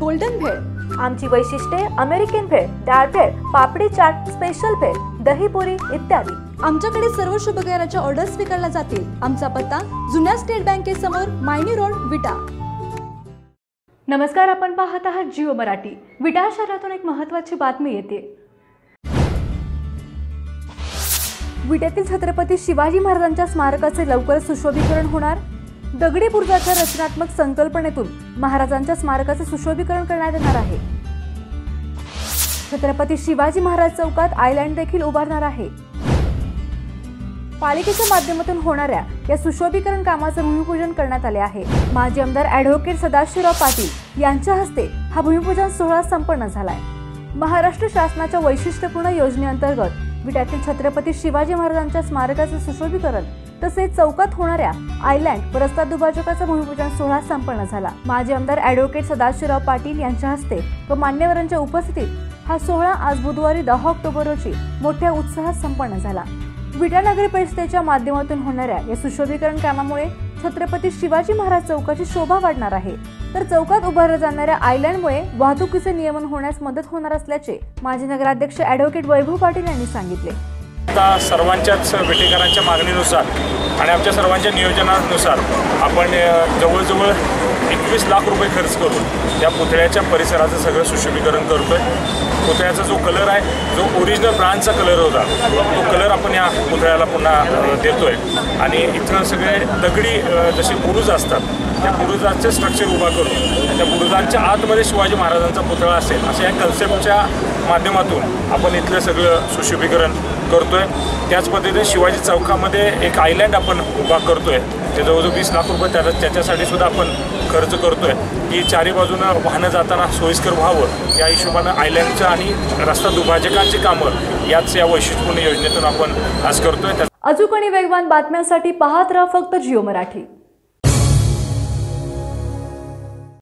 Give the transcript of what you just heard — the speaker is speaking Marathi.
गोल्डन भेळ, आमची वैशिष्ट्ये अमेरिकन भेळ, डाळ भेळ, पापडी चाट, स्पेशल भेळ, दहीपुरी इत्यादी। आमच्याकडे सर्व शुभकार्याच्या ऑर्डर स्वीकारल्या जातील। आमचा पत्ता जुन्या स्टेट बँकेसमोर, मायनी रोड, विटा। नमस्कार, आपण पाहत आहात जिओ मराठी। विटा शहरातून एक महत्त्वाची बातमी येते। विट्यातील छत्रपती शिवाजी महाराजांच्या स्मारकाचे लवकर सुशोभीकरण होणार। दगडी बुरुजाच्या रचनात्मक संकल्पनेतून महाराजांच्या स्मारकाचे सुशोभीकरण करण्यात येणार आहे। छत्रपती शिवाजी महाराज चौकात आयलँड देखील उभारणार आहे। पालिकेच्या माध्यमातून होणाऱ्या या सुशोभीकरण कामाचे भूमिपूजन करण्यात आले आहे। माजी आमदार ॲडव्होकेट सदाशिवराव पाटील यांच्या हस्ते हा भूमिपूजन सोहळा संपन्न झालाय। महाराष्ट्र शासनाच्या वैशिष्ट्यपूर्ण योजनेअंतर्गत विट्यातील छत्रपती शिवाजी महाराजांच्या स्मारकाचे सुशोभीकरण तसेच चौकात होणाऱ्या आयलँड व रस्ता दुभाजकाचा भूमिपूजन सोहळा संपन्न झाला। माजी आमदार ॲडव्होकेट सदाशिवराव पाटील यांच्या हस्ते व मान्यवरांच्या उपस्थितीत हा सोहळा आज बुधवारी 10 ऑक्टोबर रोजी मोठ्या उत्साहात संपन्न झाला। विटा नगर परिषदेच्या माध्यमातून होणाऱ्या या सुशोभीकरण कामामुळे छत्रपती शिवाजी महाराज चौकाची शोभा वाढणार आहे, तर चौकात उभारल्या जाणाऱ्या आयलँडमुळे वाहतुकीचे नियमन होण्यास मदत होणार असल्याचे माजी नगराध्यक्ष ॲडव्होकेट वैभव पाटील यांनी सांगितले। आता सर्वांच्याच विटेकरांच्या मागणीनुसार आणि आमच्या सर्वांच्या नियोजनानुसार आपण जवळजवळ 21 लाख रुपये खर्च करून त्या पुतळ्याच्या परिसराचं सगळं सुशोभीकरण करतोय। पुतळ्याचा जो कलर आहे, जो ओरिजिनल ब्रांडचा कलर होता, तो कलर आपण या पुतळ्याला पुन्हा देतोय आणि इथं सगळे दगडी जसे बुरुज असतात त्या बुरुजाचे स्ट्रक्चर उभा करून त्या बुरुजांच्या आतमध्ये शिवाजी महाराजांचा पुतळा असेल अशा या कन्सेप्टच्या माध्यमातून आपण इथलं सगळं सुशोभीकरण करतोय। त्याच पद्धतीने शिवाजी चौकामध्ये एक आयलँड आपण उभा करतोय, ते जवळजवळ 20 लाख रुपये त्याच्यासाठी सुद्धा आपण खर्च करतोय की चारी बाजूनं वाहनं जाताना सोयीस्कर व्हावं या हिशोबानं आयलँडच्या आणि रस्ता दुभाजकांची कामं याच या वैशिष्ट्यपूर्ण योजनेतून आपण आज करतोय। अचूक आणि वेगवान बातम्यांसाठी पाहत राहा फक्त जिओ मराठी।